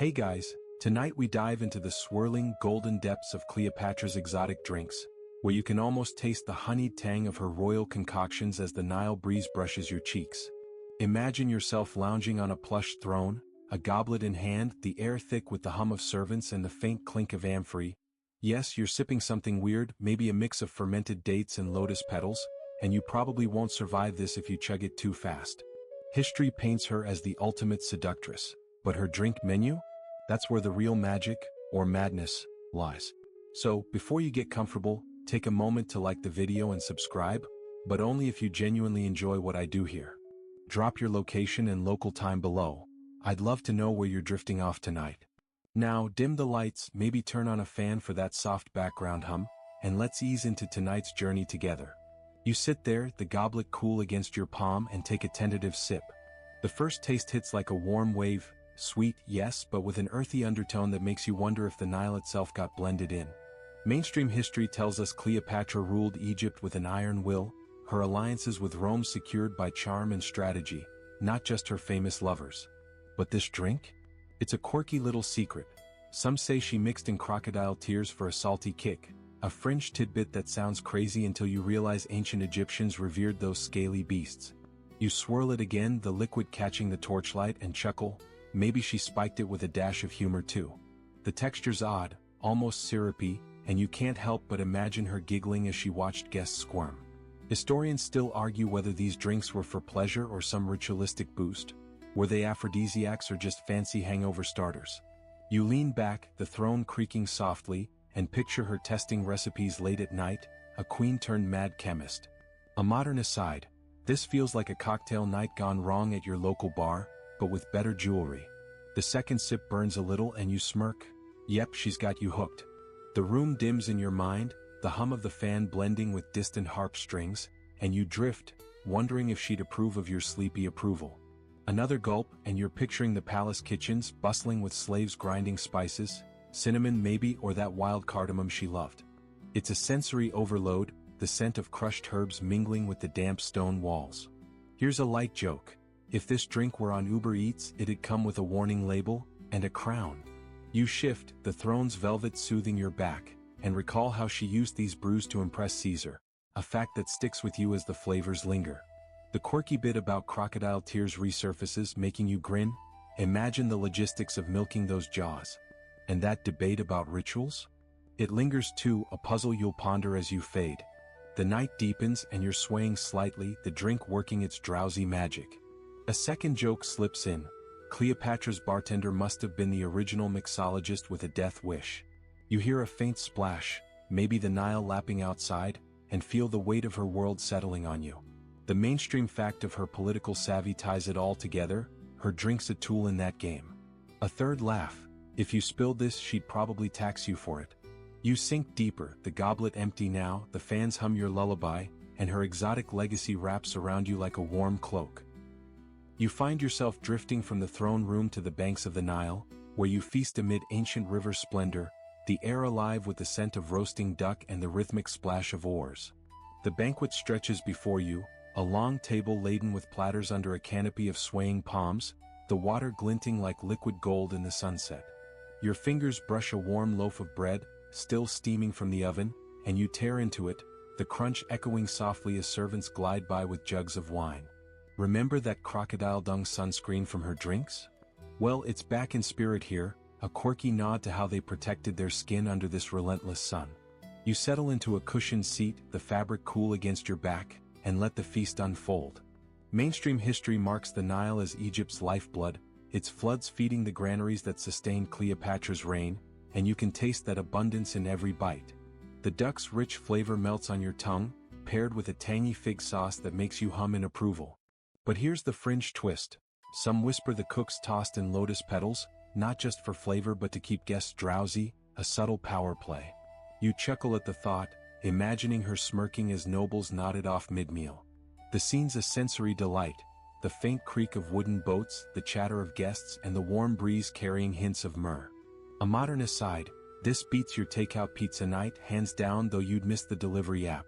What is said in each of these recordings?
Hey guys, tonight we dive into the swirling golden depths of Cleopatra's exotic drinks, where you can almost taste the honeyed tang of her royal concoctions as the Nile breeze brushes your cheeks. Imagine yourself lounging on a plush throne, a goblet in hand, the air thick with the hum of servants and the faint clink of amphory. Yes, you're sipping something weird, maybe a mix of fermented dates and lotus petals, and you probably won't survive this if you chug it too fast. History paints her as the ultimate seductress, but her drink menu? That's where the real magic, or madness, lies. So, before you get comfortable, take a moment to like the video and subscribe, but only if you genuinely enjoy what I do here. Drop your location and local time below. I'd love to know where you're drifting off tonight. Now, dim the lights, maybe turn on a fan for that soft background hum, and let's ease into tonight's journey together. You sit there, the goblet cool against your palm, and take a tentative sip. The first taste hits like a warm wave, sweet, yes, but with an earthy undertone that makes you wonder if the Nile itself got blended in. Mainstream history tells us Cleopatra ruled Egypt with an iron will, her alliances with Rome secured by charm and strategy, not just her famous lovers. But this drink? It's a quirky little secret. Some say she mixed in crocodile tears for a salty kick, a fringe tidbit that sounds crazy until you realize ancient Egyptians revered those scaly beasts. You swirl it again, the liquid catching the torchlight, and chuckle. Maybe she spiked it with a dash of humor too. The texture's odd, almost syrupy, and you can't help but imagine her giggling as she watched guests squirm. Historians still argue whether these drinks were for pleasure or some ritualistic boost. Were they aphrodisiacs or just fancy hangover starters? You lean back, the throne creaking softly, and picture her testing recipes late at night, a queen-turned-mad chemist. A modern aside, this feels like a cocktail night gone wrong at your local bar, but with better jewelry. The second sip burns a little and you smirk. Yep, she's got you hooked. The room dims in your mind, the hum of the fan blending with distant harp strings, and you drift, wondering if she'd approve of your sleepy approval. Another gulp, and you're picturing the palace kitchens, bustling with slaves grinding spices, cinnamon maybe, or that wild cardamom she loved. It's a sensory overload, the scent of crushed herbs mingling with the damp stone walls. Here's a light joke. If this drink were on Uber Eats, it'd come with a warning label, and a crown. You shift, the throne's velvet soothing your back, and recall how she used these brews to impress Caesar, a fact that sticks with you as the flavors linger. The quirky bit about crocodile tears resurfaces, making you grin. Imagine the logistics of milking those jaws. And that debate about rituals? It lingers too, a puzzle you'll ponder as you fade. The night deepens and you're swaying slightly, the drink working its drowsy magic. A second joke slips in. Cleopatra's bartender must have been the original mixologist with a death wish. You hear a faint splash, maybe the Nile lapping outside, and feel the weight of her world settling on you. The mainstream fact of her political savvy ties it all together, her drink's a tool in that game. A third laugh. If you spilled this, she'd probably tax you for it. You sink deeper, the goblet empty now, the fans hum your lullaby, and her exotic legacy wraps around you like a warm cloak. You find yourself drifting from the throne room to the banks of the Nile, where you feast amid ancient river splendor, the air alive with the scent of roasting duck and the rhythmic splash of oars. The banquet stretches before you, a long table laden with platters under a canopy of swaying palms, the water glinting like liquid gold in the sunset. Your fingers brush a warm loaf of bread, still steaming from the oven, and you tear into it, the crunch echoing softly as servants glide by with jugs of wine. Remember that crocodile dung sunscreen from her drinks? Well, it's back in spirit here, a quirky nod to how they protected their skin under this relentless sun. You settle into a cushioned seat, the fabric cool against your back, and let the feast unfold. Mainstream history marks the Nile as Egypt's lifeblood, its floods feeding the granaries that sustained Cleopatra's reign, and you can taste that abundance in every bite. The duck's rich flavor melts on your tongue, paired with a tangy fig sauce that makes you hum in approval. But here's the fringe twist. Some whisper the cook's tossed in lotus petals, not just for flavor but to keep guests drowsy, a subtle power play. You chuckle at the thought, imagining her smirking as nobles nodded off mid-meal. The scene's a sensory delight, the faint creak of wooden boats, the chatter of guests, and the warm breeze carrying hints of myrrh. A modern aside, this beats your takeout pizza night, hands down, though you'd miss the delivery app.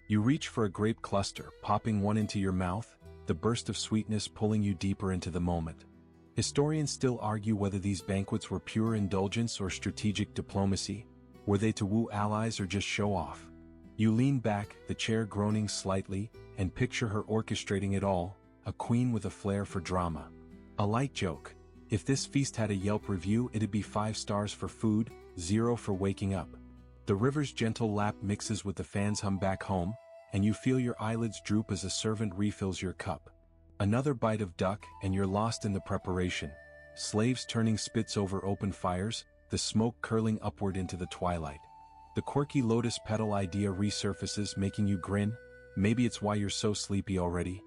You reach for a grape cluster, popping one into your mouth, the burst of sweetness pulling you deeper into the moment. Historians still argue whether these banquets were pure indulgence or strategic diplomacy. Were they to woo allies or just show off? You lean back, the chair groaning slightly, and picture her orchestrating it all, a queen with a flair for drama. A light joke. If this feast had a Yelp review, it'd be 5 stars for food, 0 for waking up. The river's gentle lap mixes with the fan's hum back home, and you feel your eyelids droop as a servant refills your cup. Another bite of duck, and you're lost in the preparation. Slaves turning spits over open fires, the smoke curling upward into the twilight. The quirky lotus petal idea resurfaces, making you grin. Maybe it's why you're so sleepy already.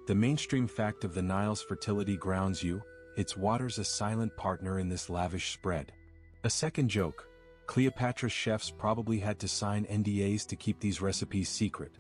The mainstream fact of the Nile's fertility grounds you. Its water's a silent partner in this lavish spread. A second joke. Cleopatra's chefs probably had to sign NDAs to keep these recipes secret.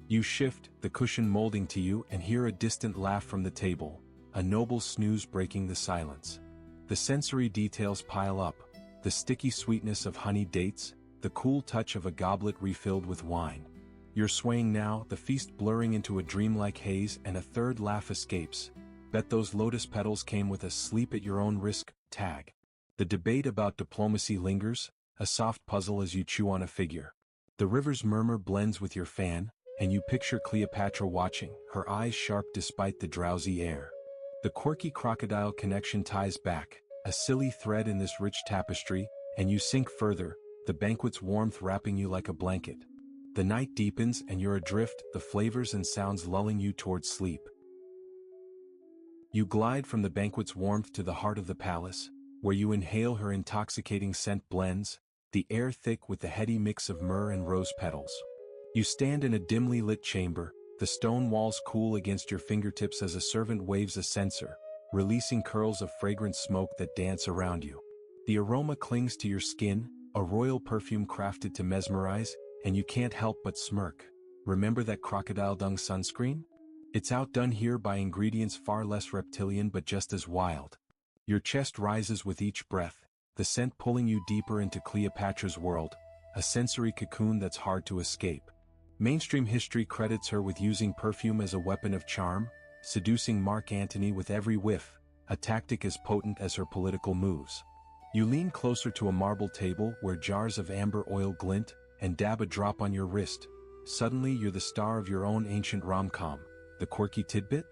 You shift, the cushion molding to you, and hear a distant laugh from the table, a noble snooze breaking the silence. The sensory details pile up, the sticky sweetness of honey dates, the cool touch of a goblet refilled with wine. You're swaying now, the feast blurring into a dreamlike haze, and a third laugh escapes. Bet those lotus petals came with a sleep at your own risk tag. The debate about diplomacy lingers, a soft puzzle as you chew on a figure. The river's murmur blends with your fan, and you picture Cleopatra watching, her eyes sharp despite the drowsy air. The quirky crocodile connection ties back, a silly thread in this rich tapestry, and you sink further, the banquet's warmth wrapping you like a blanket. The night deepens and you're adrift, the flavors and sounds lulling you towards sleep. You glide from the banquet's warmth to the heart of the palace, where you inhale her intoxicating scent blends, the air thick with the heady mix of myrrh and rose petals. You stand in a dimly lit chamber, the stone walls cool against your fingertips as a servant waves a censer, releasing curls of fragrant smoke that dance around you. The aroma clings to your skin, a royal perfume crafted to mesmerize, and you can't help but smirk. Remember that crocodile dung sunscreen? It's outdone here by ingredients far less reptilian but just as wild. Your chest rises with each breath, the scent pulling you deeper into Cleopatra's world, a sensory cocoon that's hard to escape. Mainstream history credits her with using perfume as a weapon of charm, seducing Mark Antony with every whiff, a tactic as potent as her political moves. You lean closer to a marble table where jars of amber oil glint, and dab a drop on your wrist. Suddenly you're the star of your own ancient rom-com. The quirky tidbit?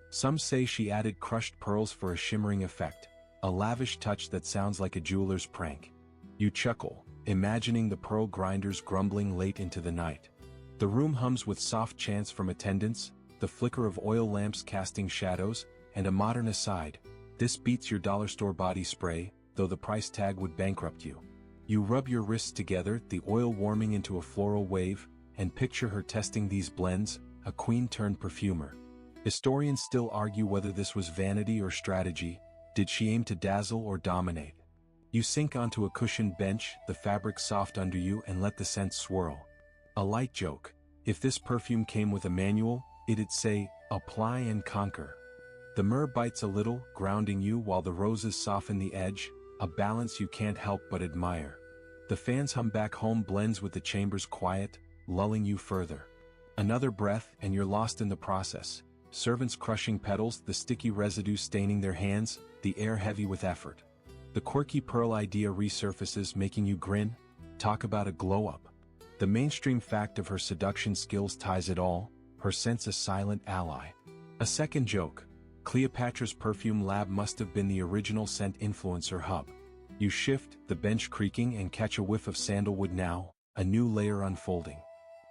Some say she added crushed pearls for a shimmering effect, a lavish touch that sounds like a jeweler's prank. You chuckle, imagining the pearl grinders grumbling late into the night. The room hums with soft chants from attendants, the flicker of oil lamps casting shadows, and a modern aside. This beats your dollar store body spray, though the price tag would bankrupt you. You rub your wrists together, the oil warming into a floral wave, and picture her testing these blends, a queen turned perfumer. Historians still argue whether this was vanity or strategy. Did she aim to dazzle or dominate? You sink onto a cushioned bench, the fabric soft under you, and let the scent swirl. A light joke. If this perfume came with a manual, it'd say, apply and conquer. The myrrh bites a little, grounding you while the roses soften the edge, a balance you can't help but admire. The fan's hum back home blends with the chamber's quiet, lulling you further. Another breath and you're lost in the process. Servants crushing petals, the sticky residue staining their hands, the air heavy with effort. The quirky pearl idea resurfaces, making you grin. Talk about a glow-up. The mainstream fact of her seduction skills ties it all, her scent's a silent ally. A second joke. Cleopatra's perfume lab must have been the original scent influencer hub. You shift, the bench creaking, and catch a whiff of sandalwood now, a new layer unfolding.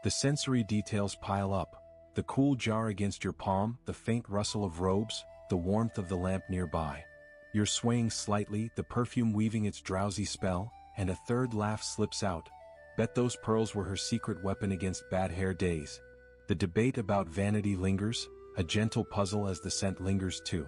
The sensory details pile up. The cool jar against your palm, the faint rustle of robes, the warmth of the lamp nearby. You're swaying slightly, the perfume weaving its drowsy spell, and a third laugh slips out. Bet those pearls were her secret weapon against bad hair days. The debate about vanity lingers, a gentle puzzle as the scent lingers too.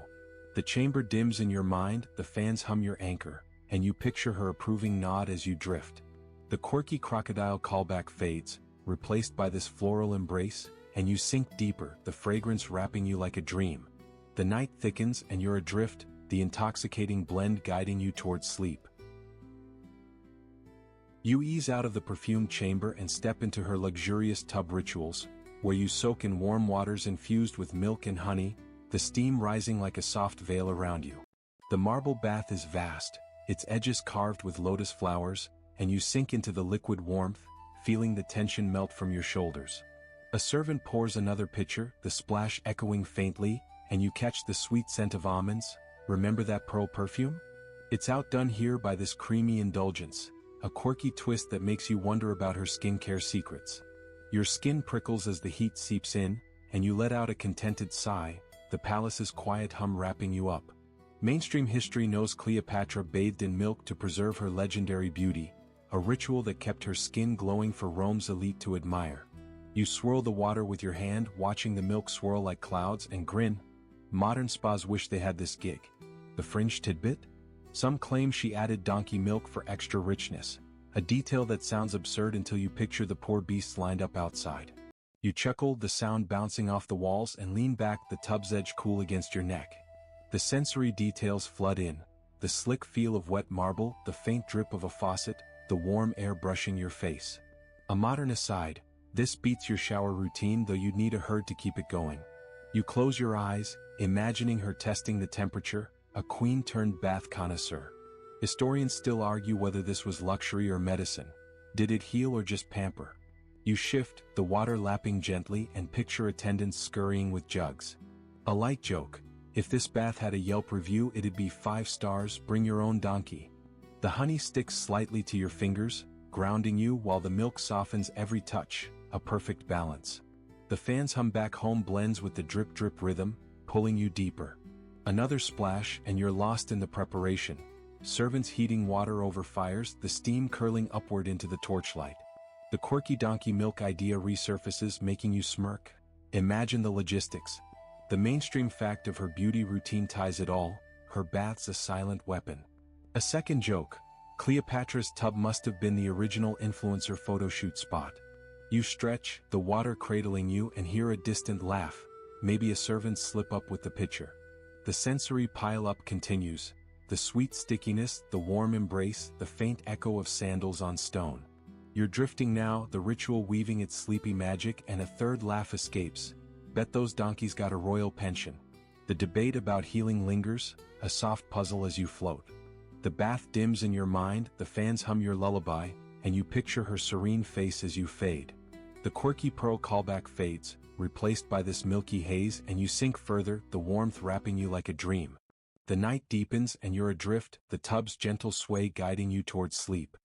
The chamber dims in your mind, the fans hum your anchor, and you picture her approving nod as you drift. The quirky crocodile callback fades, replaced by this floral embrace, and you sink deeper, the fragrance wrapping you like a dream. The night thickens and you're adrift, the intoxicating blend guiding you towards sleep. You ease out of the perfumed chamber and step into her luxurious tub rituals, where you soak in warm waters infused with milk and honey, the steam rising like a soft veil around you. The marble bath is vast, its edges carved with lotus flowers, and you sink into the liquid warmth, feeling the tension melt from your shoulders. A servant pours another pitcher, the splash echoing faintly, and you catch the sweet scent of almonds. Remember that pearl perfume? It's outdone here by this creamy indulgence, a quirky twist that makes you wonder about her skincare secrets. Your skin prickles as the heat seeps in, and you let out a contented sigh, the palace's quiet hum wrapping you up. Mainstream history knows Cleopatra bathed in milk to preserve her legendary beauty, a ritual that kept her skin glowing for Rome's elite to admire. You swirl the water with your hand, watching the milk swirl like clouds, and grin. Modern spas wish they had this gig. The fringe tidbit? Some claim she added donkey milk for extra richness, a detail that sounds absurd until you picture the poor beasts lined up outside. You chuckle, the sound bouncing off the walls, and lean back, the tub's edge cool against your neck. The sensory details flood in, the slick feel of wet marble, the faint drip of a faucet, the warm air brushing your face. A modern aside, this beats your shower routine, though you'd need a herd to keep it going. You close your eyes, imagining her testing the temperature, a queen-turned-bath connoisseur. Historians still argue whether this was luxury or medicine. Did it heal or just pamper? You shift, the water lapping gently, and picture attendants scurrying with jugs. A light joke: if this bath had a Yelp review, it'd be 5 stars, bring your own donkey. The honey sticks slightly to your fingers, grounding you while the milk softens every touch, a perfect balance. The fan's hum back home blends with the drip-drip rhythm, pulling you deeper. Another splash and you're lost in the preparation. Servants heating water over fires, the steam curling upward into the torchlight. The quirky donkey milk idea resurfaces, making you smirk. Imagine the logistics. The mainstream fact of her beauty routine ties it all, her bath's a silent weapon. A second joke: Cleopatra's tub must have been the original influencer photoshoot spot. You stretch, the water cradling you, and hear a distant laugh, maybe a servant slip up with the pitcher. The sensory pile-up continues, the sweet stickiness, the warm embrace, the faint echo of sandals on stone. You're drifting now, the ritual weaving its sleepy magic, and a third laugh escapes. Bet those donkeys got a royal pension. The debate about healing lingers, a soft puzzle as you float. The bath dims in your mind, the fans hum your lullaby, and you picture her serene face as you fade. The quirky pearl callback fades, replaced by this milky haze, and you sink further, the warmth wrapping you like a dream. The night deepens and you're adrift, the tub's gentle sway guiding you towards sleep.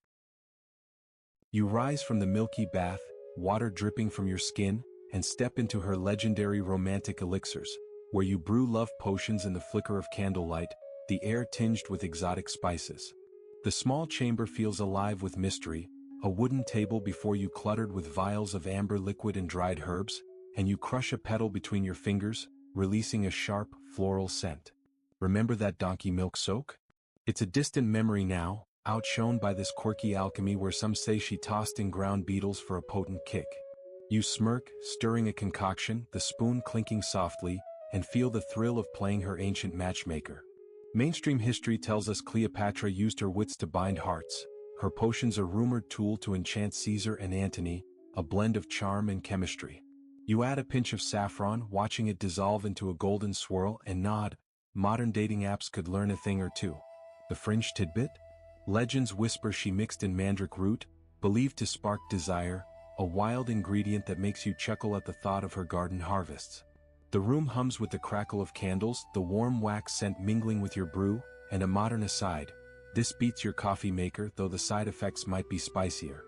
You rise from the milky bath, water dripping from your skin, and step into her legendary romantic elixirs, where you brew love potions in the flicker of candlelight, the air tinged with exotic spices. The small chamber feels alive with mystery, a wooden table before you cluttered with vials of amber liquid and dried herbs, and you crush a petal between your fingers, releasing a sharp, floral scent. Remember that donkey milk soak? It's a distant memory now, outshone by this quirky alchemy where some say she tossed in ground beetles for a potent kick. You smirk, stirring a concoction, the spoon clinking softly, and feel the thrill of playing her ancient matchmaker. Mainstream history tells us Cleopatra used her wits to bind hearts. Her potions a rumored tool to enchant Caesar and Antony, a blend of charm and chemistry. You add a pinch of saffron, watching it dissolve into a golden swirl, and nod. Modern dating apps could learn a thing or two. The fringe tidbit? Legends whisper she mixed in mandrake root, believed to spark desire, a wild ingredient that makes you chuckle at the thought of her garden harvests. The room hums with the crackle of candles, the warm wax scent mingling with your brew, and a modern aside: this beats your coffee maker, though the side effects might be spicier.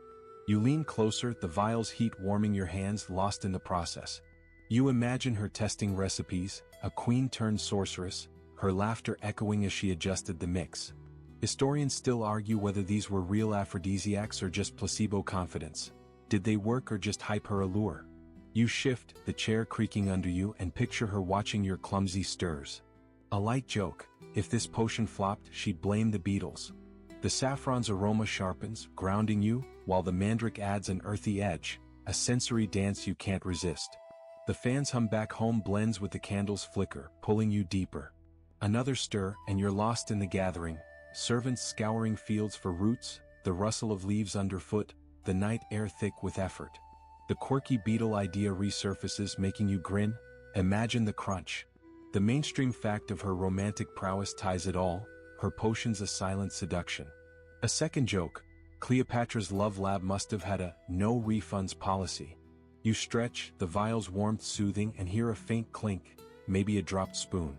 You lean closer, the vial's heat warming your hands, lost in the process. You imagine her testing recipes, a queen-turned-sorceress, her laughter echoing as she adjusted the mix. Historians still argue whether these were real aphrodisiacs or just placebo confidence. Did they work or just hype her allure? You shift, the chair creaking under you, and picture her watching your clumsy stirs. A light joke: if this potion flopped, she'd blame the beetles. The saffron's aroma sharpens, grounding you, while the mandrake adds an earthy edge, a sensory dance you can't resist. The fan's hum back home blends with the candle's flicker, pulling you deeper. Another stir, and you're lost in the gathering, servants scouring fields for roots, the rustle of leaves underfoot, the night air thick with effort. The quirky beetle idea resurfaces, making you grin. Imagine the crunch. The mainstream fact of her romantic prowess ties it all, her potions a silent seduction. A second joke, Cleopatra's love lab must have had a no refunds policy. You stretch, the vial's warmth soothing, and hear a faint clink, maybe a dropped spoon.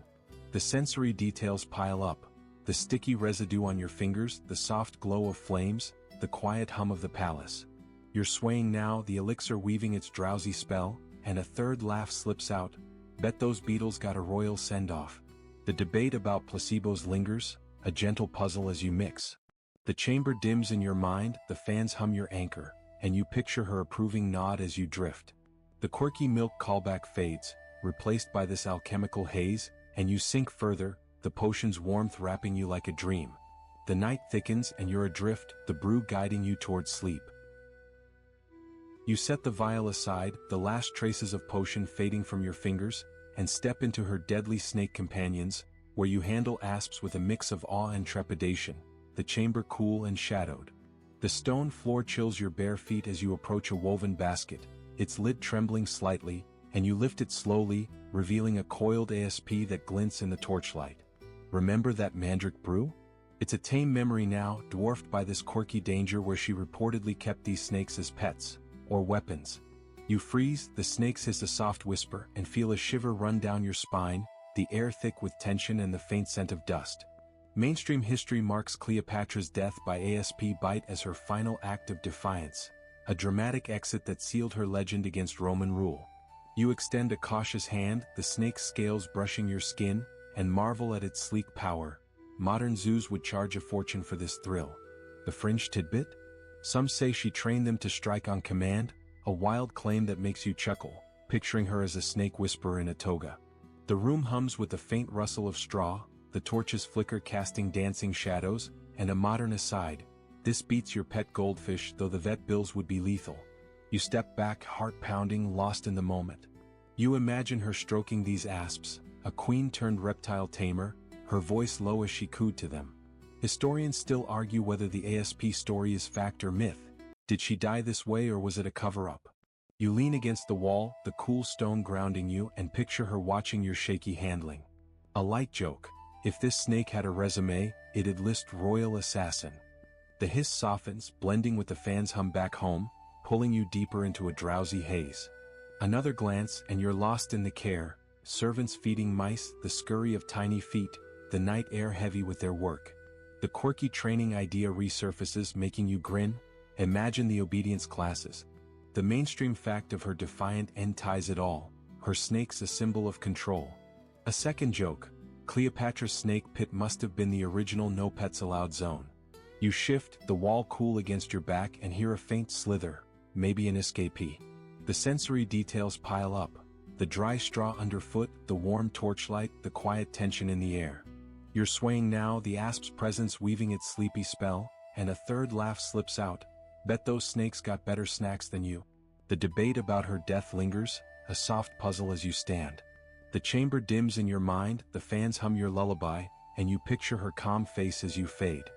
The sensory details pile up, the sticky residue on your fingers, the soft glow of flames, the quiet hum of the palace. You're swaying now, the elixir weaving its drowsy spell, and a third laugh slips out. Bet those beetles got a royal send-off. The debate about placebos lingers, a gentle puzzle as you mix. The chamber dims in your mind, the fans hum your anchor, and you picture her approving nod as you drift. The quirky milk callback fades, replaced by this alchemical haze, and you sink further, the potion's warmth wrapping you like a dream. The night thickens and you're adrift, the brew guiding you towards sleep. You set the vial aside, the last traces of potion fading from your fingers, and step into her deadly snake companions, where you handle asps with a mix of awe and trepidation, the chamber cool and shadowed. The stone floor chills your bare feet as you approach a woven basket, its lid trembling slightly, and you lift it slowly, revealing a coiled ASP that glints in the torchlight. Remember that mandrake brew? It's a tame memory now, dwarfed by this quirky danger where she reportedly kept these snakes as pets, or weapons. You freeze, the snakes hiss a soft whisper, and feel a shiver run down your spine, the air thick with tension and the faint scent of dust. Mainstream history marks Cleopatra's death by ASP bite as her final act of defiance, a dramatic exit that sealed her legend against Roman rule. You extend a cautious hand, the snake's scales brushing your skin, and marvel at its sleek power. Modern zoos would charge a fortune for this thrill. The fringe tidbit? Some say she trained them to strike on command, a wild claim that makes you chuckle, picturing her as a snake whisperer in a toga. The room hums with the faint rustle of straw, the torches flicker casting dancing shadows, and a modern aside, this beats your pet goldfish though the vet bills would be lethal. You step back, heart pounding, lost in the moment. You imagine her stroking these asps, a queen turned reptile tamer, her voice low as she cooed to them. Historians still argue whether the ASP story is fact or myth. Did she die this way or was it a cover-up? You lean against the wall, the cool stone grounding you, and picture her watching your shaky handling. A light joke, if this snake had a resume, it'd list royal assassin. The hiss softens, blending with the fans hum back home, pulling you deeper into a drowsy haze. Another glance and you're lost in the care, servants feeding mice, the scurry of tiny feet, the night air heavy with their work. The quirky training idea resurfaces, making you grin. Imagine the obedience classes. The mainstream fact of her defiant end ties it all, her snake's a symbol of control. A second joke, Cleopatra's snake pit must have been the original no pets allowed zone. You shift, the wall cool against your back, and hear a faint slither, maybe an escapee. The sensory details pile up, the dry straw underfoot, the warm torchlight, the quiet tension in the air. You're swaying now, the asp's presence weaving its sleepy spell, and a third laugh slips out. Bet those snakes got better snacks than you. The debate about her death lingers, a soft puzzle as you stand. The chamber dims in your mind, the fans hum your lullaby, and you picture her calm face as you fade.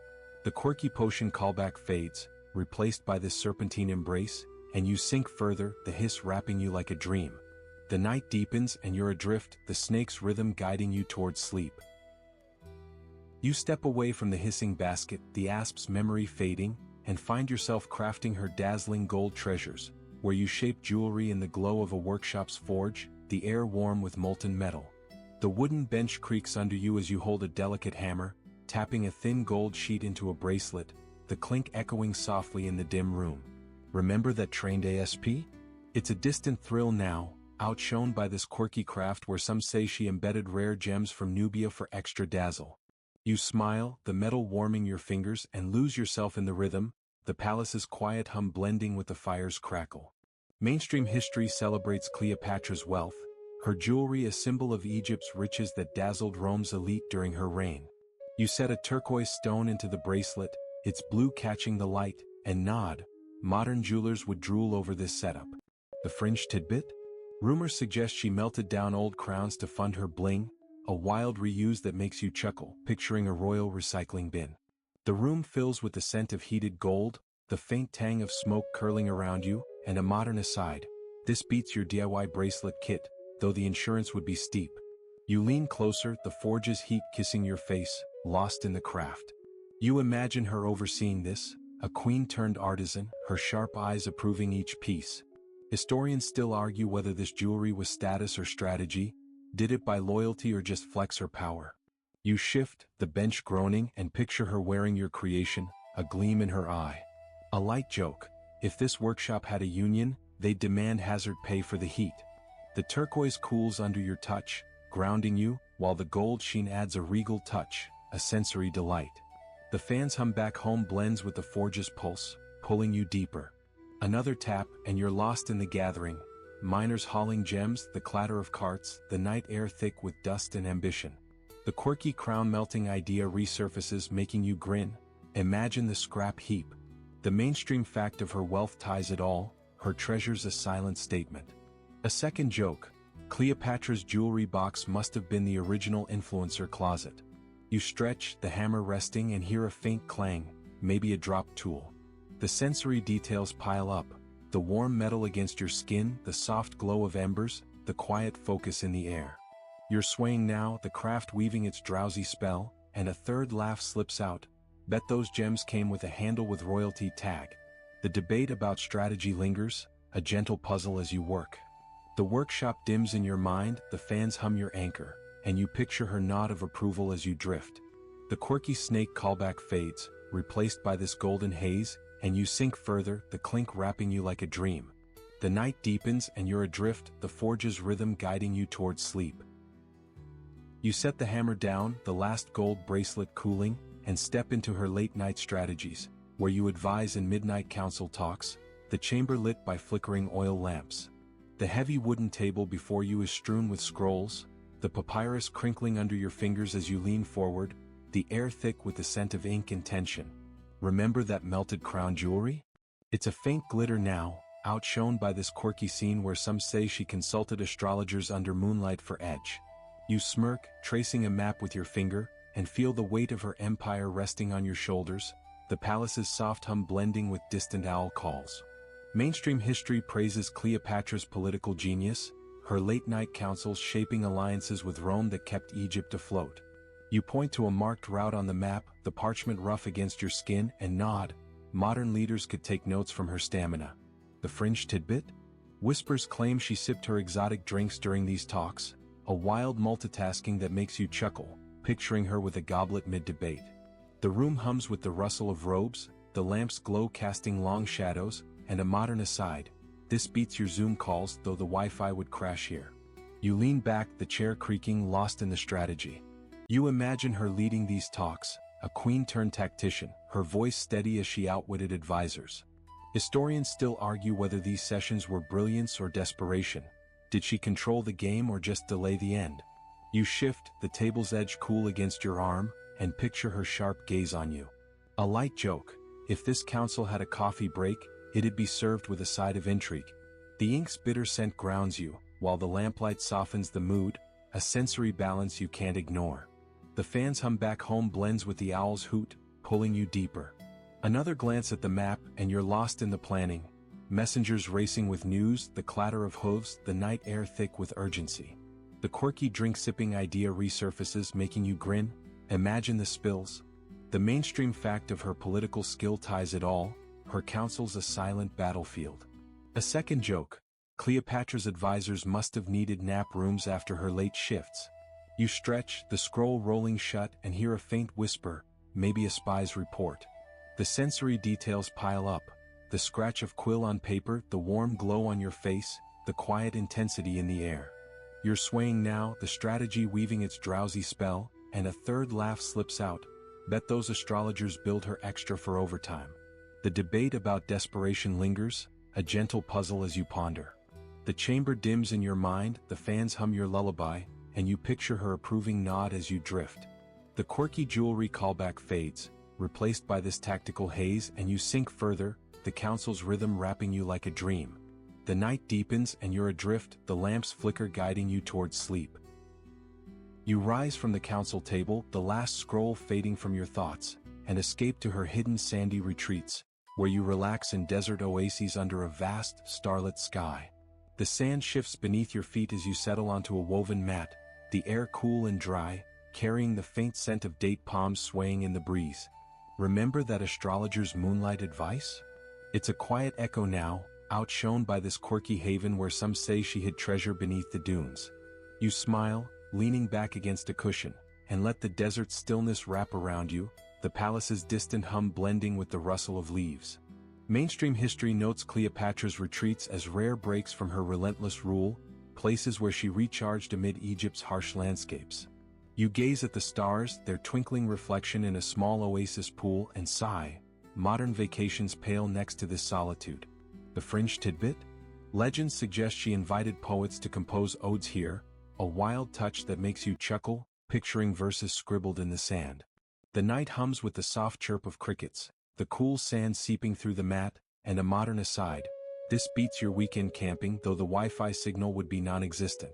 The quirky potion callback fades, replaced by this serpentine embrace, and you sink further, the hiss wrapping you like a dream. The night deepens and you're adrift, the snake's rhythm guiding you towards sleep. You step away from the hissing basket, the asp's memory fading, and find yourself crafting her dazzling gold treasures, where you shape jewelry in the glow of a workshop's forge, the air warm with molten metal. The wooden bench creaks under you as you hold a delicate hammer, tapping a thin gold sheet into a bracelet, the clink echoing softly in the dim room. Remember that trained ASP? It's a distant thrill now, outshone by this quirky craft where some say she embedded rare gems from Nubia for extra dazzle. You smile, the metal warming your fingers, and lose yourself in the rhythm, the palace's quiet hum blending with the fire's crackle. Mainstream history celebrates Cleopatra's wealth, her jewelry a symbol of Egypt's riches that dazzled Rome's elite during her reign. You set a turquoise stone into the bracelet, its blue catching the light, and nod. Modern jewelers would drool over this setup. The fringe tidbit? Rumors suggest she melted down old crowns to fund her bling, a wild reuse that makes you chuckle, picturing a royal recycling bin. The room fills with the scent of heated gold, the faint tang of smoke curling around you, and a modern aside. This beats your DIY bracelet kit, though the insurance would be steep. You lean closer, the forge's heat kissing your face, lost in the craft. You imagine her overseeing this, a queen-turned-artisan, her sharp eyes approving each piece. Historians still argue whether this jewelry was status or strategy, did it by loyalty or just flex her power. You shift, the bench groaning, and picture her wearing your creation, a gleam in her eye. A light joke: if this workshop had a union, they'd demand hazard pay for the heat. The turquoise cools under your touch, grounding you, while the gold sheen adds a regal touch, a sensory delight. The fan's hum back home blends with the forge's pulse, pulling you deeper. Another tap, and you're lost in the gathering. Miners hauling gems, the clatter of carts, the night air thick with dust and ambition. The quirky crown-melting idea resurfaces, making you grin. Imagine the scrap heap. The mainstream fact of her wealth ties it all, her treasure's a silent statement. A second joke: Cleopatra's jewelry box must have been the original influencer closet. You stretch, the hammer resting, and hear a faint clang, maybe a dropped tool. The sensory details pile up: the warm metal against your skin, the soft glow of embers, the quiet focus in the air. You're swaying now, the craft weaving its drowsy spell, and a third laugh slips out. Bet those gems came with a handle with royalty tag. The debate about strategy lingers, a gentle puzzle as you work. The workshop dims in your mind, the fans hum your anchor, and you picture her nod of approval as you drift. The quirky snake callback fades, replaced by this golden haze, and you sink further, the clink wrapping you like a dream. The night deepens and you're adrift, the forge's rhythm guiding you towards sleep. You set the hammer down, the last gold bracelet cooling, and step into her late-night strategies, where you advise in midnight council talks, the chamber lit by flickering oil lamps. The heavy wooden table before you is strewn with scrolls, the papyrus crinkling under your fingers as you lean forward, the air thick with the scent of ink and tension. Remember that melted crown jewelry? It's a faint glitter now, outshone by this quirky scene where some say she consulted astrologers under moonlight for edge. You smirk, tracing a map with your finger, and feel the weight of her empire resting on your shoulders, the palace's soft hum blending with distant owl calls. Mainstream history praises Cleopatra's political genius, her late-night councils shaping alliances with Rome that kept Egypt afloat. You point to a marked route on the map, the parchment rough against your skin, and nod. Modern leaders could take notes from her stamina. The fringe tidbit? Whispers claim she sipped her exotic drinks during these talks, a wild multitasking that makes you chuckle, picturing her with a goblet mid-debate. The room hums with the rustle of robes, the lamps glow casting long shadows, and a modern aside: this beats your Zoom calls, though the Wi-Fi would crash here. You lean back, the chair creaking, lost in the strategy. You imagine her leading these talks, a queen-turned-tactician, her voice steady as she outwitted advisors. Historians still argue whether these sessions were brilliance or desperation. Did she control the game or just delay the end? You shift, the table's edge cool against your arm, and picture her sharp gaze on you. A light joke: if this council had a coffee break, it'd be served with a side of intrigue. The ink's bitter scent grounds you, while the lamplight softens the mood, a sensory balance you can't ignore. The fan's hum back home blends with the owl's hoot, pulling you deeper. Another glance at the map, and you're lost in the planning. Messengers racing with news, the clatter of hooves, the night air thick with urgency. The quirky drink-sipping idea resurfaces, making you grin. Imagine the spills. The mainstream fact of her political skill ties it all, her council's a silent battlefield. A second joke: Cleopatra's advisors must have needed nap rooms after her late shifts. You stretch, the scroll rolling shut, and hear a faint whisper, maybe a spy's report. The sensory details pile up: the scratch of quill on paper, the warm glow on your face, the quiet intensity in the air. You're swaying now, the strategy weaving its drowsy spell, and a third laugh slips out. Bet those astrologers billed her extra for overtime. The debate about desperation lingers, a gentle puzzle as you ponder. The chamber dims in your mind, the fans hum your lullaby, and you picture her approving nod as you drift. The quirky jewelry callback fades, replaced by this tactical haze, and you sink further, the council's rhythm wrapping you like a dream. The night deepens and you're adrift, the lamps flicker guiding you towards sleep. You rise from the council table, the last scroll fading from your thoughts, and escape to her hidden sandy retreats, where you relax in desert oases under a vast, starlit sky. The sand shifts beneath your feet as you settle onto a woven mat, the air cool and dry, carrying the faint scent of date palms swaying in the breeze. Remember that astrologer's moonlight advice? It's a quiet echo now, outshone by this quirky haven where some say she hid treasure beneath the dunes. You smile, leaning back against a cushion, and let the desert stillness wrap around you, the palace's distant hum blending with the rustle of leaves. Mainstream history notes Cleopatra's retreats as rare breaks from her relentless rule, places where she recharged amid Egypt's harsh landscapes. You gaze at the stars, their twinkling reflection in a small oasis pool, and sigh. Modern vacations pale next to this solitude. The fringe tidbit? Legends suggest she invited poets to compose odes here, a wild touch that makes you chuckle, picturing verses scribbled in the sand. The night hums with the soft chirp of crickets, the cool sand seeping through the mat, and a modern aside. This beats your weekend camping, though the Wi-Fi signal would be non-existent.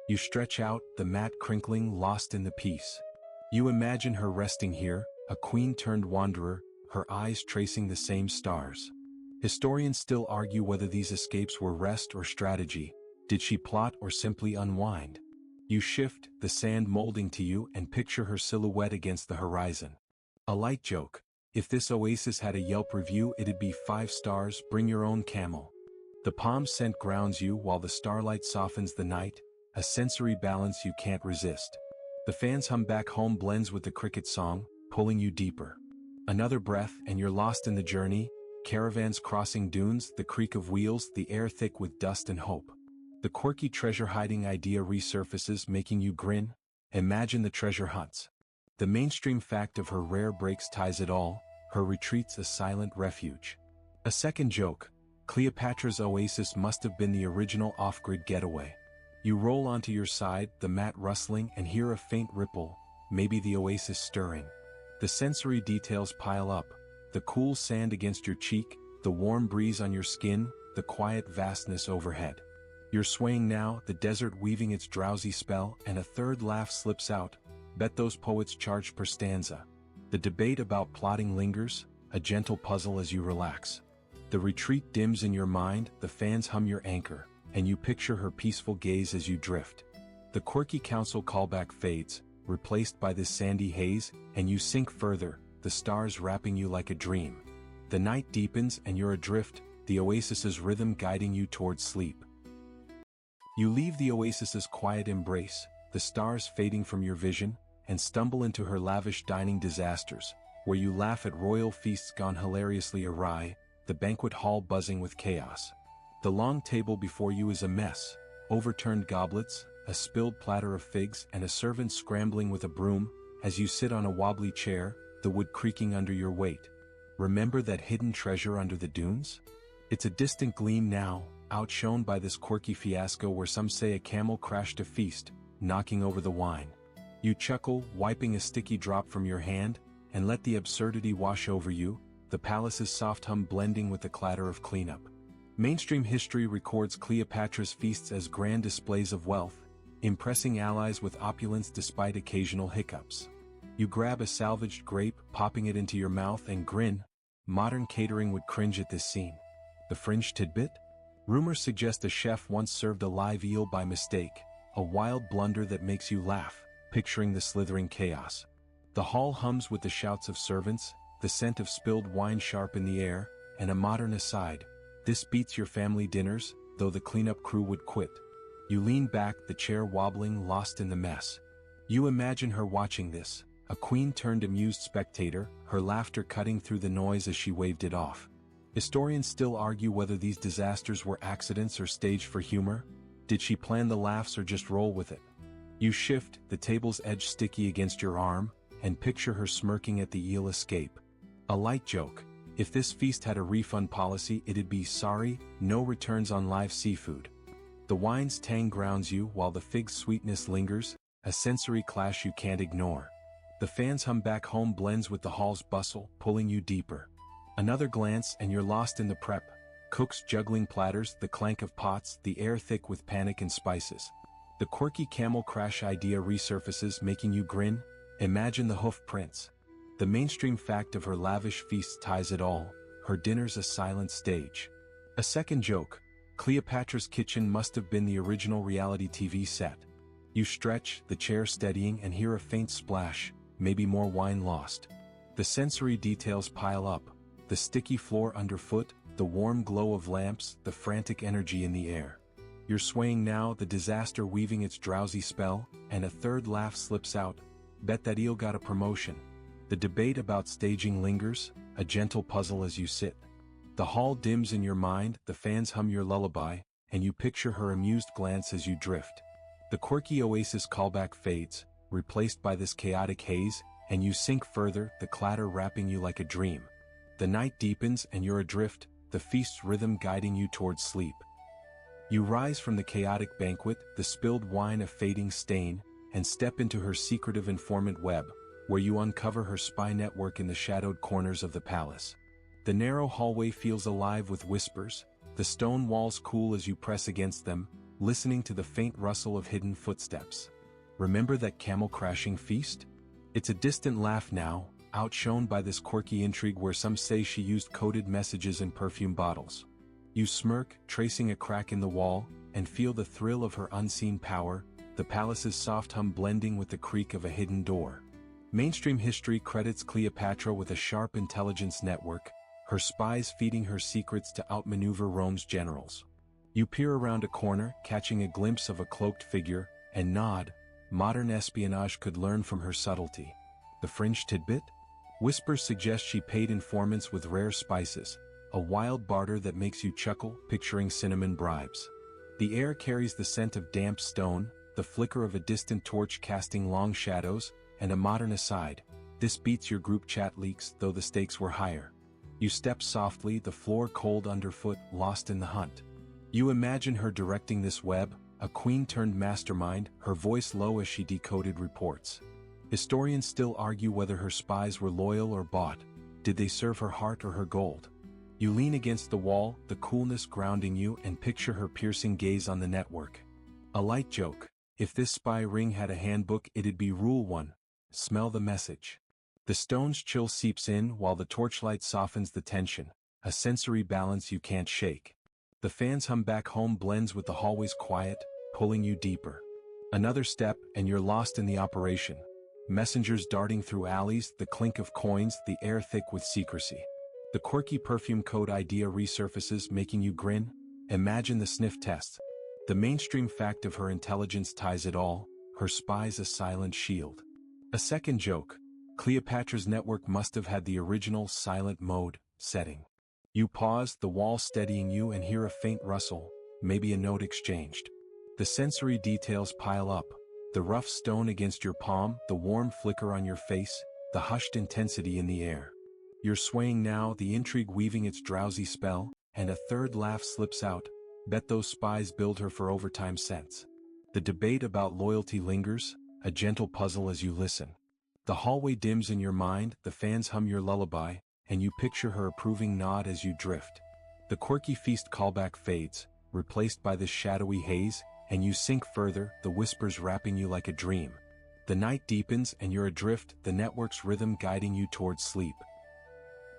You stretch out, the mat crinkling, lost in the peace. You imagine her resting here, a queen-turned wanderer, her eyes tracing the same stars. Historians still argue whether these escapes were rest or strategy. Did she plot or simply unwind? You shift, the sand molding to you, and picture her silhouette against the horizon. A light joke. If this oasis had a Yelp review, it'd be 5 stars, bring your own camel. The palm scent grounds you while the starlight softens the night, a sensory balance you can't resist. The fan's hum back home blends with the cricket song, pulling you deeper. Another breath and you're lost in the journey, caravans crossing dunes, the creak of wheels, the air thick with dust and hope. The quirky treasure-hiding idea resurfaces, making you grin. Imagine the treasure hunts. The mainstream fact of her rare breaks ties it all, her retreats a silent refuge. A second joke. Cleopatra's oasis must have been the original off-grid getaway. You roll onto your side, the mat rustling, and hear a faint ripple, maybe the oasis stirring. The sensory details pile up, the cool sand against your cheek, the warm breeze on your skin, the quiet vastness overhead. You're swaying now, the desert weaving its drowsy spell, and a third laugh slips out. Bet those poets charged per stanza. The debate about plotting lingers, a gentle puzzle as you relax. The retreat dims in your mind, the fans hum your anchor, and you picture her peaceful gaze as you drift. The quirky council callback fades, replaced by this sandy haze, and you sink further, the stars wrapping you like a dream. The night deepens and you're adrift, the oasis's rhythm guiding you towards sleep. You leave the oasis's quiet embrace, the stars fading from your vision, and stumble into her lavish dining disasters, where you laugh at royal feasts gone hilariously awry, the banquet hall buzzing with chaos. The long table before you is a mess, overturned goblets, a spilled platter of figs, and a servant scrambling with a broom. As you sit on a wobbly chair, the wood creaking under your weight. Remember that hidden treasure under the dunes? It's a distant gleam now, outshone by this quirky fiasco where some say a camel crashed a feast, knocking over the wine. You chuckle, wiping a sticky drop from your hand, and let the absurdity wash over you, the palace's soft hum blending with the clatter of cleanup. Mainstream history records Cleopatra's feasts as grand displays of wealth, impressing allies with opulence despite occasional hiccups. You grab a salvaged grape, popping it into your mouth, and grin. Modern catering would cringe at this scene. The fringe tidbit? Rumors suggest a chef once served a live eel by mistake, a wild blunder that makes you laugh, picturing the slithering chaos. The hall hums with the shouts of servants, the scent of spilled wine sharp in the air, and a modern aside. This beats your family dinners, though the cleanup crew would quit. You lean back, the chair wobbling, lost in the mess. You imagine her watching this, a queen-turned-amused spectator, her laughter cutting through the noise as she waved it off. Historians still argue whether these disasters were accidents or staged for humor. Did she plan the laughs or just roll with it? You shift, the table's edge sticky against your arm, and picture her smirking at the eel escape. A light joke. If this feast had a refund policy, it'd be sorry, no returns on live seafood. The wine's tang grounds you while the fig's sweetness lingers, a sensory clash you can't ignore. The fan's hum back home blends with the hall's bustle, pulling you deeper. Another glance and you're lost in the prep. Cooks juggling platters, the clank of pots, the air thick with panic and spices. The quirky camel crash idea resurfaces, making you grin. Imagine the hoof prints. The mainstream fact of her lavish feasts ties it all, her dinner's a silent stage. A second joke. Cleopatra's kitchen must have been the original reality TV set. You stretch, the chair steadying, and hear a faint splash, maybe more wine lost. The sensory details pile up: the sticky floor underfoot, the warm glow of lamps, the frantic energy in the air. You're swaying now, the disaster weaving its drowsy spell, and a third laugh slips out. Bet that eel got a promotion. The debate about staging lingers, a gentle puzzle as you sit. The hall dims in your mind, the fans hum your lullaby, and you picture her amused glance as you drift. The quirky oasis callback fades, replaced by this chaotic haze, and you sink further, the clatter wrapping you like a dream. The night deepens and you're adrift, the feast's rhythm guiding you towards sleep. You rise from the chaotic banquet, the spilled wine a fading stain, and step into her secretive informant web, where you uncover her spy network in the shadowed corners of the palace. The narrow hallway feels alive with whispers, the stone walls cool as you press against them, listening to the faint rustle of hidden footsteps. Remember that camel-crashing feast? It's a distant laugh now, outshone by this quirky intrigue where some say she used coded messages in perfume bottles. You smirk, tracing a crack in the wall, and feel the thrill of her unseen power, the palace's soft hum blending with the creak of a hidden door. Mainstream history credits Cleopatra with a sharp intelligence network, her spies feeding her secrets to outmaneuver Rome's generals. You peer around a corner, catching a glimpse of a cloaked figure, and nod. Modern espionage could learn from her subtlety. The fringe tidbit? Whispers suggest she paid informants with rare spices, a wild barter that makes you chuckle, picturing cinnamon bribes. The air carries the scent of damp stone, the flicker of a distant torch casting long shadows, and a modern aside. This beats your group chat leaks, though the stakes were higher. You step softly, the floor cold underfoot, lost in the hunt. You imagine her directing this web, a queen-turned-mastermind, her voice low as she decoded reports. Historians still argue whether her spies were loyal or bought. Did they serve her heart or her gold? You lean against the wall, the coolness grounding you, and picture her piercing gaze on the network. A light joke: if this spy ring had a handbook, it'd be Rule 1. Smell the message. The stone's chill seeps in while the torchlight softens the tension, a sensory balance you can't shake. The fans hum back home blends with the hallway's quiet, pulling you deeper. Another step, and you're lost in the operation. Messengers darting through alleys, the clink of coins, the air thick with secrecy. The quirky perfume code idea resurfaces, making you grin. Imagine the sniff test. The mainstream fact of her intelligence ties it all, her spies a silent shield. A second joke: Cleopatra's network must have had the original silent mode setting. You pause, the wall steadying you, and hear a faint rustle, maybe a note exchanged. The sensory details pile up: the rough stone against your palm, the warm flicker on your face, the hushed intensity in the air. You're swaying now, the intrigue weaving its drowsy spell, and a third laugh slips out. Bet those spies billed her for overtime cents. The debate about loyalty lingers, a gentle puzzle as you listen. The hallway dims in your mind, the fans hum your lullaby, and you picture her approving nod as you drift. The quirky feast callback fades, replaced by this shadowy haze, and you sink further, the whispers wrapping you like a dream. The night deepens and you're adrift, the network's rhythm guiding you towards sleep.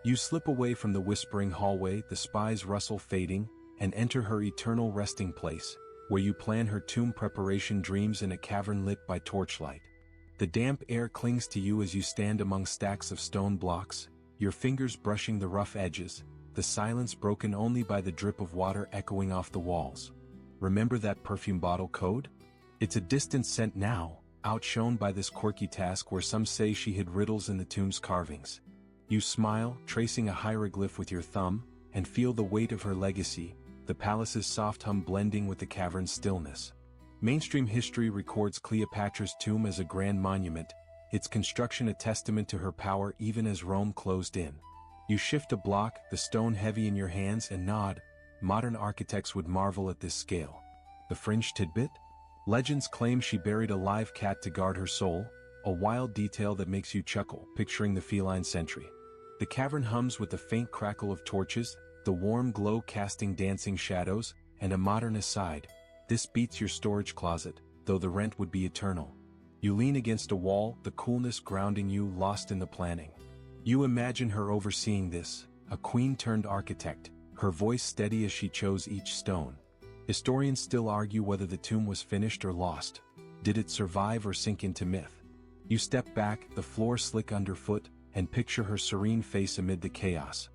You slip away from the whispering hallway, the spy's rustle fading, and enter her eternal resting place, where you plan her tomb preparation dreams in a cavern lit by torchlight. The damp air clings to you as you stand among stacks of stone blocks, your fingers brushing the rough edges, the silence broken only by the drip of water echoing off the walls. Remember that perfume bottle code? It's a distant scent now, outshone by this quirky task where some say she hid riddles in the tomb's carvings. You smile, tracing a hieroglyph with your thumb, and feel the weight of her legacy, the palace's soft hum blending with the cavern's stillness. Mainstream history records Cleopatra's tomb as a grand monument, its construction a testament to her power even as Rome closed in. You shift a block, the stone heavy in your hands, and nod. Modern architects would marvel at this scale. The fringe tidbit? Legends claim she buried a live cat to guard her soul, a wild detail that makes you chuckle, picturing the feline sentry. The cavern hums with the faint crackle of torches, the warm glow casting dancing shadows, and a modern aside: this beats your storage closet, though the rent would be eternal. You lean against a wall, the coolness grounding you, lost in the planning. You imagine her overseeing this, a queen-turned-architect, her voice steady as she chose each stone. Historians still argue whether the tomb was finished or lost. Did it survive or sink into myth? You step back, the floor slick underfoot, and picture her serene face amid the chaos.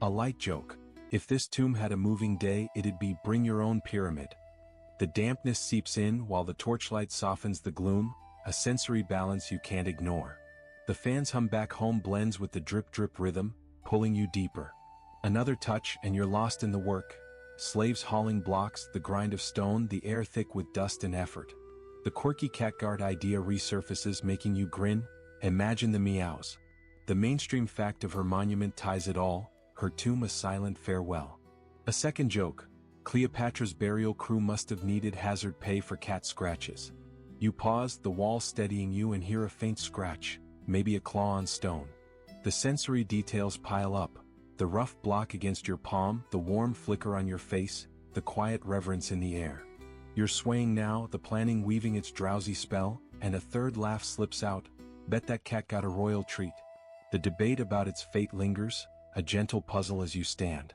A light joke. If this tomb had a moving day, it'd be bring your own pyramid. The dampness seeps in while the torchlight softens the gloom, a sensory balance you can't ignore. The fan's hum back home blends with the drip-drip rhythm, pulling you deeper. Another touch and you're lost in the work. Slaves hauling blocks, the grind of stone, the air thick with dust and effort. The quirky catguard idea resurfaces, making you grin. Imagine the meows. The mainstream fact of her monument ties it all, her tomb a silent farewell. A second joke. Cleopatra's burial crew must have needed hazard pay for cat scratches. You pause, the wall steadying you, and hear a faint scratch, maybe a claw on stone. The sensory details pile up. The rough block against your palm, the warm flicker on your face, the quiet reverence in the air. You're swaying now, the planning weaving its drowsy spell, and a third laugh slips out. Bet that cat got a royal treat. The debate about its fate lingers, a gentle puzzle as you stand.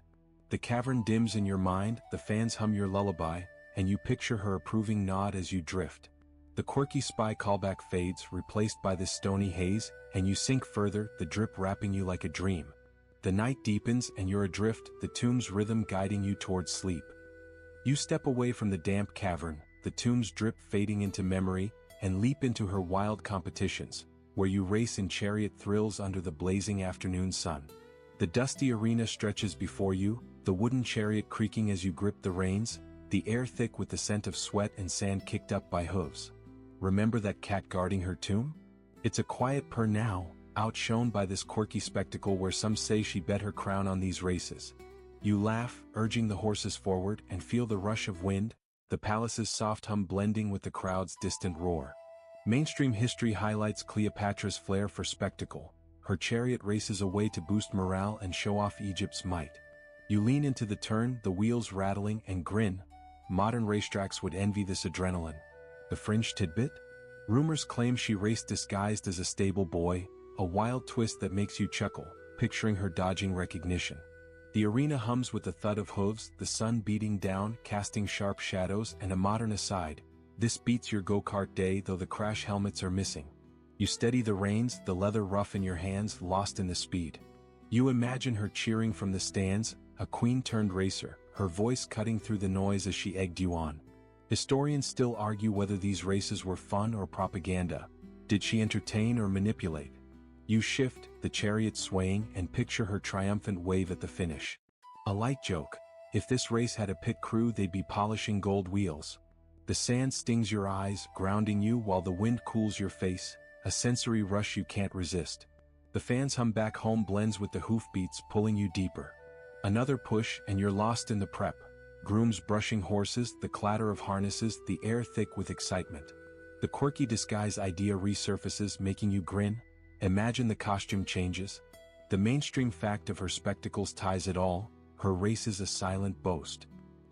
The cavern dims in your mind, the fans hum your lullaby, and you picture her approving nod as you drift. The quirky spy callback fades, replaced by this stony haze, and you sink further, the drip wrapping you like a dream. The night deepens and you're adrift, the tomb's rhythm guiding you towards sleep. You step away from the damp cavern, the tomb's drip fading into memory, and leap into her wild competitions, where you race in chariot thrills under the blazing afternoon sun. The dusty arena stretches before you, the wooden chariot creaking as you grip the reins, the air thick with the scent of sweat and sand kicked up by hooves. Remember that cat guarding her tomb? It's a quiet purr now, outshone by this quirky spectacle where some say she bet her crown on these races. You laugh, urging the horses forward, and feel the rush of wind, the palace's soft hum blending with the crowd's distant roar. Mainstream history highlights Cleopatra's flair for spectacle. Her chariot races away to boost morale and show off Egypt's might. You lean into the turn, the wheels rattling, and grin. Modern racetracks would envy this adrenaline. The fringe tidbit? Rumors claim she raced disguised as a stable boy, a wild twist that makes you chuckle, picturing her dodging recognition. The arena hums with the thud of hooves, the sun beating down, casting sharp shadows, and a modern aside. This beats your go-kart day, though the crash helmets are missing. You steady the reins, the leather rough in your hands, lost in the speed. You imagine her cheering from the stands, a queen-turned racer, her voice cutting through the noise as she egged you on. Historians still argue whether these races were fun or propaganda. Did she entertain or manipulate? You shift, the chariot swaying, and picture her triumphant wave at the finish. A light joke. If this race had a pit crew, they'd be polishing gold wheels. The sand stings your eyes, grounding you while the wind cools your face, a sensory rush you can't resist. The fans hum back home blends with the hoofbeats, pulling you deeper. Another push and you're lost in the prep. Grooms brushing horses, the clatter of harnesses, the air thick with excitement. The quirky disguise idea resurfaces, making you grin. Imagine the costume changes. The mainstream fact of her spectacles ties it all, her race is a silent boast.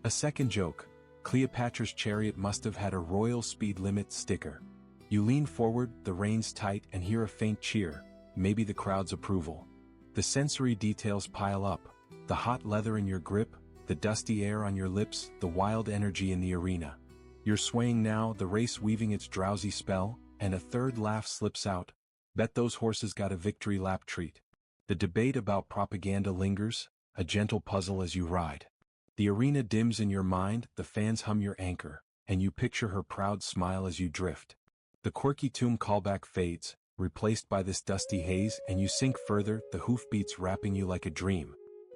A second joke. Cleopatra's chariot must have had a royal speed limit sticker. You lean forward, the reins tight, and hear a faint cheer, maybe the crowd's approval. The sensory details pile up. The hot leather in your grip, the dusty air on your lips, the wild energy in the arena. You're swaying now, the race weaving its drowsy spell, and a third laugh slips out. Bet those horses got a victory lap treat. The debate about propaganda lingers, a gentle puzzle as you ride. The arena dims in your mind, the fans hum your anchor, and you picture her proud smile as you drift. The quirky tomb callback fades, replaced by this dusty haze, and you sink further, the hoofbeats wrapping you like a dream.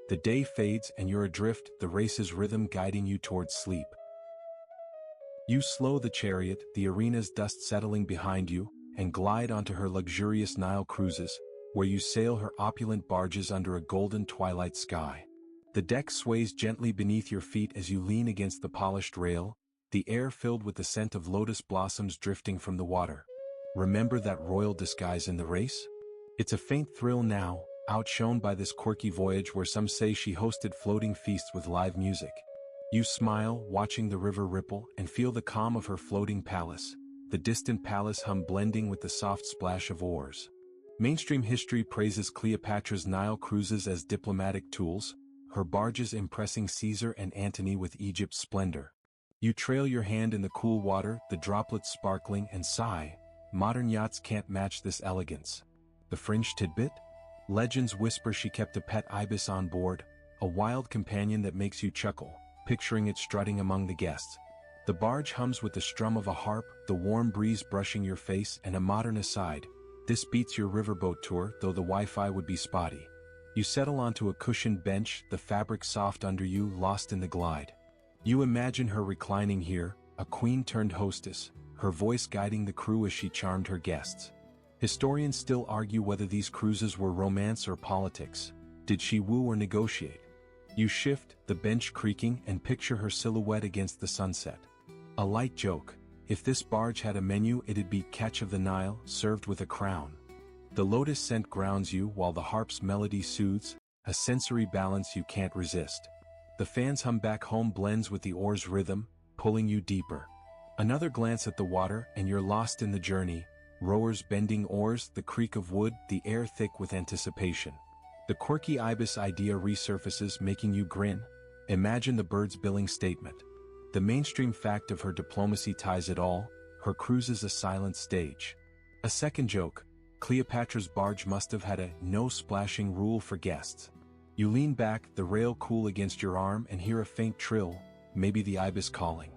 The day fades and you're adrift, the race's rhythm guiding you towards sleep. You slow the chariot, the arena's dust settling behind you, and glide onto her luxurious Nile cruises, where you sail her opulent barges under a golden twilight sky. The deck sways gently beneath your feet as you lean against the polished rail, the air filled with the scent of lotus blossoms drifting from the water. Remember that royal disguise in the race? It's a faint thrill now, outshone by this quirky voyage where some say she hosted floating feasts with live music. You smile, watching the river ripple, and feel the calm of her floating palace, the distant palace hum blending with the soft splash of oars. Mainstream history praises Cleopatra's Nile cruises as diplomatic tools, her barges impressing Caesar and Antony with Egypt's splendor. You trail your hand in the cool water, the droplets sparkling, and sigh, modern yachts can't match this elegance. The fringe tidbit? Legends whisper she kept a pet ibis on board, a wild companion that makes you chuckle, picturing it strutting among the guests. The barge hums with the strum of a harp, the warm breeze brushing your face, and a modern aside. This beats your riverboat tour, though the Wi-Fi would be spotty. You settle onto a cushioned bench, the fabric soft under you, lost in the glide. You imagine her reclining here, a queen-turned-hostess, her voice guiding the crew as she charmed her guests. Historians still argue whether these cruises were romance or politics. Did she woo or negotiate? You shift, the bench creaking, and picture her silhouette against the sunset. A light joke: if this barge had a menu, it'd be Catch of the Nile, served with a crown. The lotus scent grounds you while the harp's melody soothes, a sensory balance you can't resist. The fan's hum back home blends with the oar's rhythm, pulling you deeper. Another glance at the water and you're lost in the journey, rowers bending oars, the creak of wood, the air thick with anticipation. The quirky ibis idea resurfaces, making you grin. Imagine the bird's billing statement. The mainstream fact of her diplomacy ties it all: her cruise is a silent stage. A second joke: Cleopatra's barge must have had a no splashing rule for guests. You lean back, the rail cool against your arm, and hear a faint trill, maybe the ibis calling.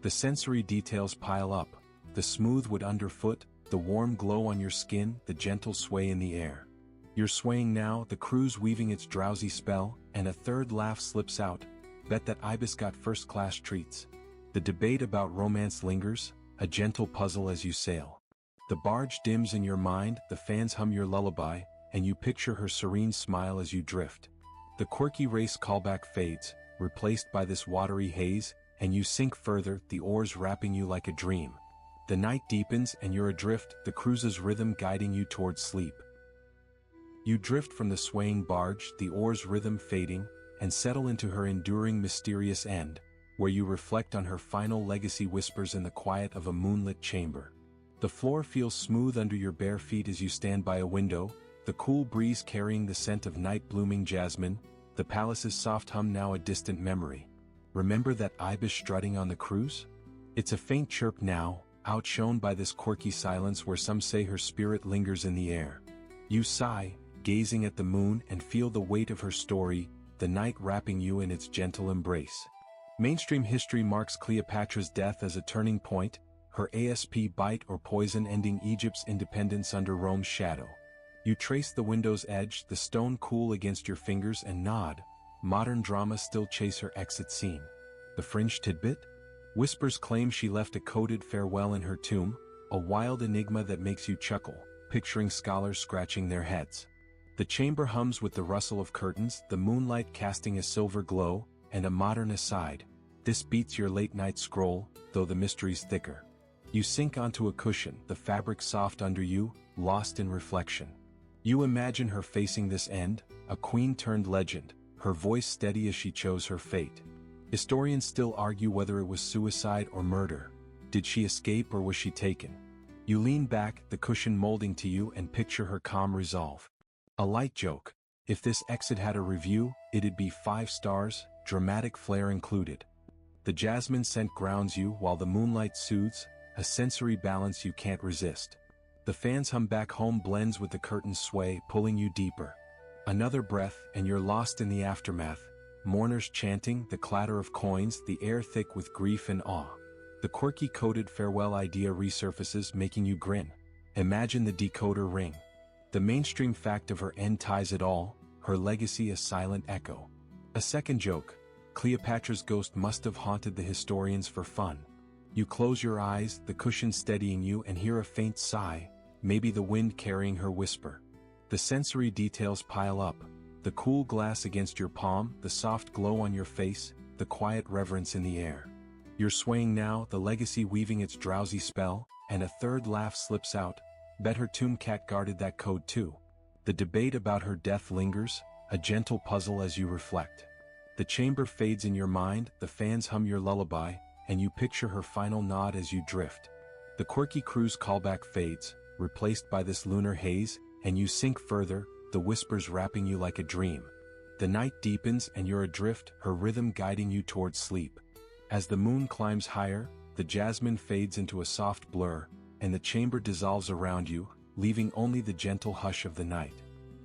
The sensory details pile up: the smooth wood underfoot, the warm glow on your skin, the gentle sway in the air. You're swaying now, the crew's weaving its drowsy spell, and a third laugh slips out. Bet that ibis got first-class treats. The debate about romance lingers, a gentle puzzle as you sail. The barge dims in your mind, the fans hum your lullaby, and you picture her serene smile as you drift. The quirky race callback fades, replaced by this watery haze, and you sink further, the oars wrapping you like a dream. The night deepens and you're adrift, the cruise's rhythm guiding you towards sleep. You drift from the swaying barge, the oar's rhythm fading, and settle into her enduring mysterious end, where you reflect on her final legacy, whispers in the quiet of a moonlit chamber. The floor feels smooth under your bare feet as you stand by a window, the cool breeze carrying the scent of night-blooming jasmine, the palace's soft hum now a distant memory. Remember that ibis strutting on the cruise? It's a faint chirp now, outshone by this quirky silence where some say her spirit lingers in the air. You sigh, gazing at the moon, and feel the weight of her story, the night wrapping you in its gentle embrace. Mainstream history marks Cleopatra's death as a turning point, her asp bite or poison ending Egypt's independence under Rome's shadow. You trace the window's edge, the stone cool against your fingers, and nod. Modern drama still chase her exit scene. The fringe tidbit? Whispers claim she left a coded farewell in her tomb, a wild enigma that makes you chuckle, picturing scholars scratching their heads. The chamber hums with the rustle of curtains, the moonlight casting a silver glow, and a modern aside: this beats your late-night scroll, though the mystery's thicker. You sink onto a cushion, the fabric soft under you, lost in reflection. You imagine her facing this end, a queen-turned-legend, her voice steady as she chose her fate. Historians still argue whether it was suicide or murder. Did she escape or was she taken? You lean back, the cushion molding to you, and picture her calm resolve. A light joke: if this exit had a review, it'd be 5 stars, dramatic flair included. The jasmine scent grounds you while the moonlight soothes, a sensory balance you can't resist. The fan's hum back home blends with the curtain's sway, pulling you deeper. Another breath and you're lost in the aftermath. Mourners chanting, the clatter of coins, the air thick with grief and awe. The quirky coded farewell idea resurfaces, making you grin. Imagine the decoder ring. The mainstream fact of her end ties it all, her legacy a silent echo. A second joke: Cleopatra's ghost must have haunted the historians for fun. You close your eyes, the cushion steadying you, and hear a faint sigh, maybe the wind carrying her whisper. The sensory details pile up: the cool glass against your palm, the soft glow on your face, the quiet reverence in the air. You're swaying now, the legacy weaving its drowsy spell, and a third laugh slips out: bet her tomb cat guarded that code too. The debate about her death lingers, a gentle puzzle as you reflect. The chamber fades in your mind, the fans hum your lullaby, and you picture her final nod as you drift. The quirky cruise callback fades, replaced by this lunar haze, and you sink further, the whispers wrapping you like a dream. The night deepens and you're adrift, her rhythm guiding you towards sleep. As the moon climbs higher, the jasmine fades into a soft blur, and the chamber dissolves around you, leaving only the gentle hush of the night.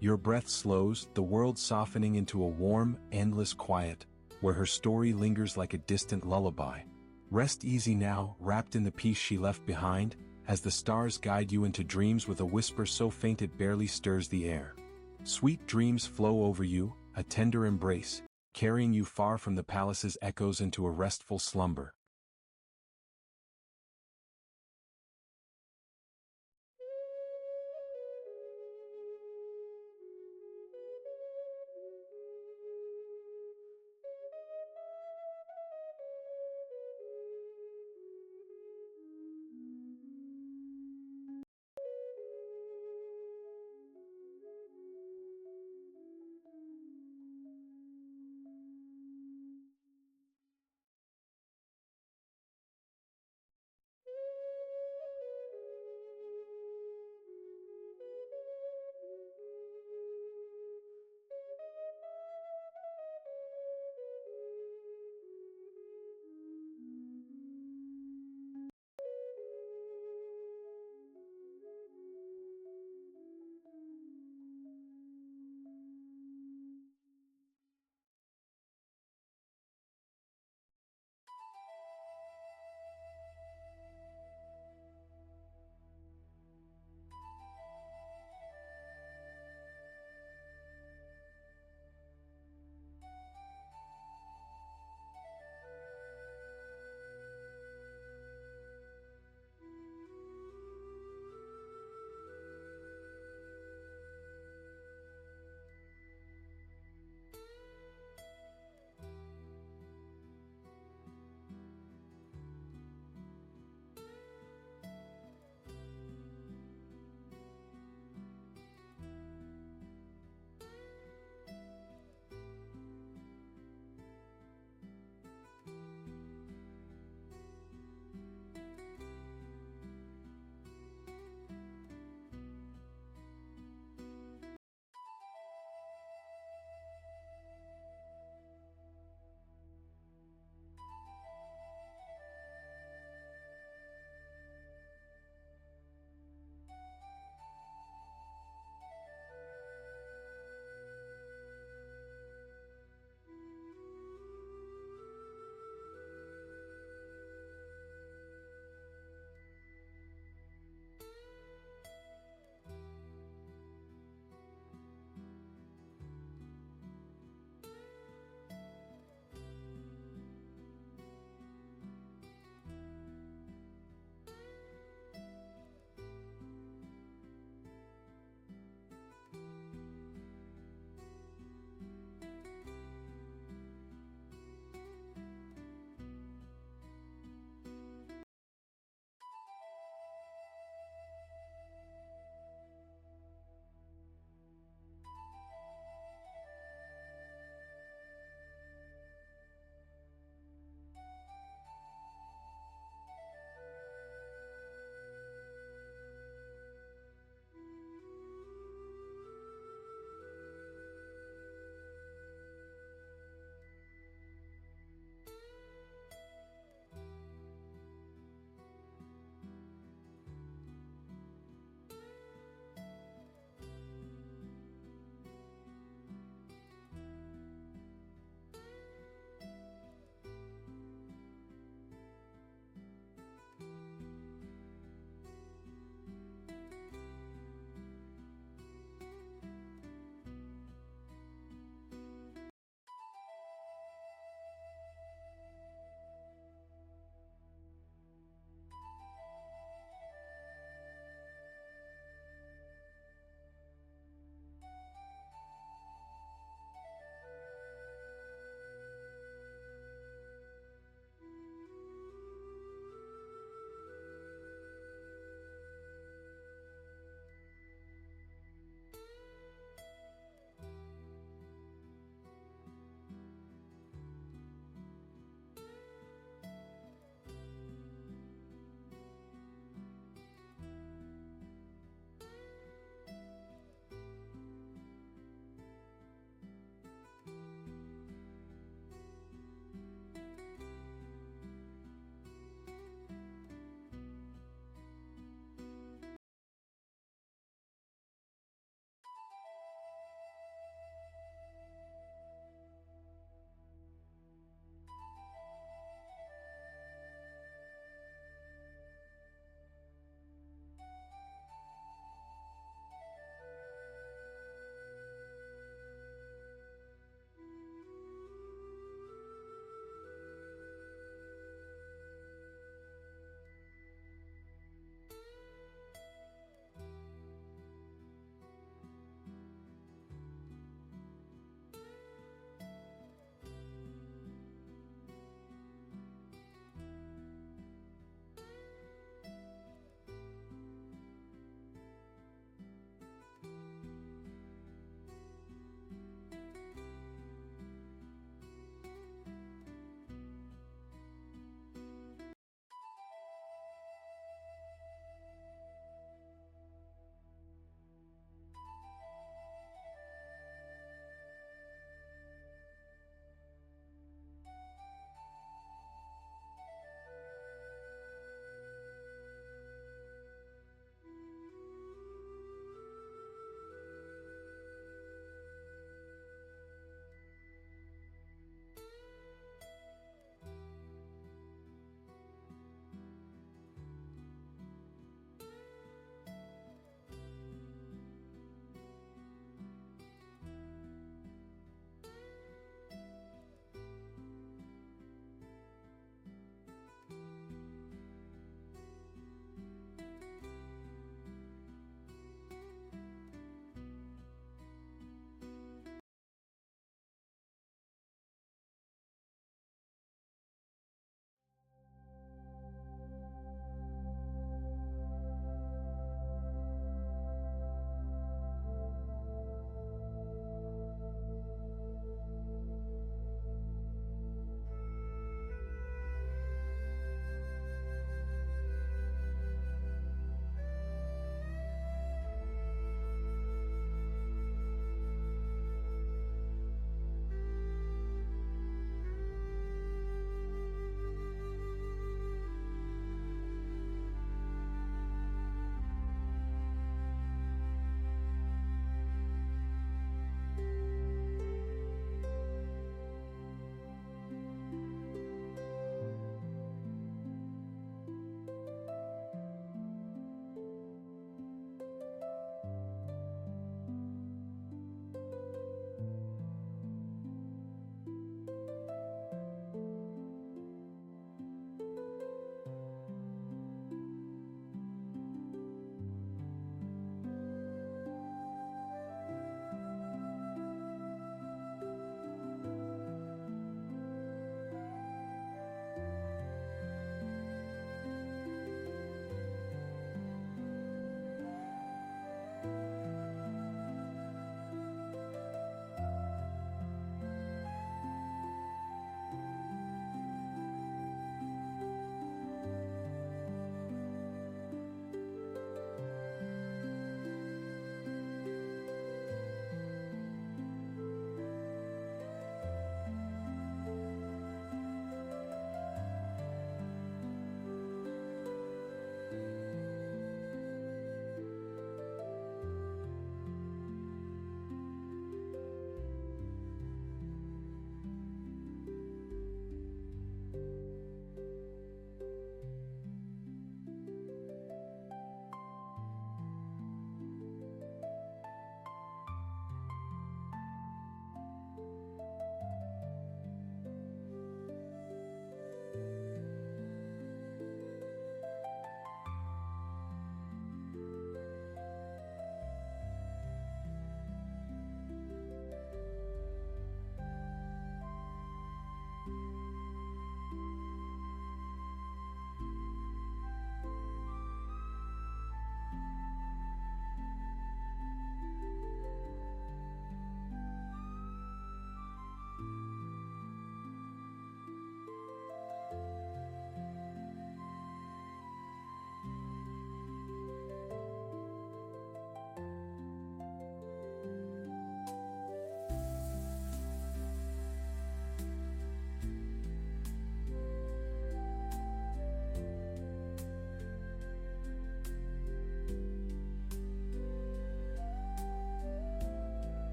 Your breath slows, the world softening into a warm, endless quiet, where her story lingers like a distant lullaby. Rest easy now, wrapped in the peace she left behind, as the stars guide you into dreams with a whisper so faint it barely stirs the air. Sweet dreams flow over you, a tender embrace, carrying you far from the palace's echoes into a restful slumber.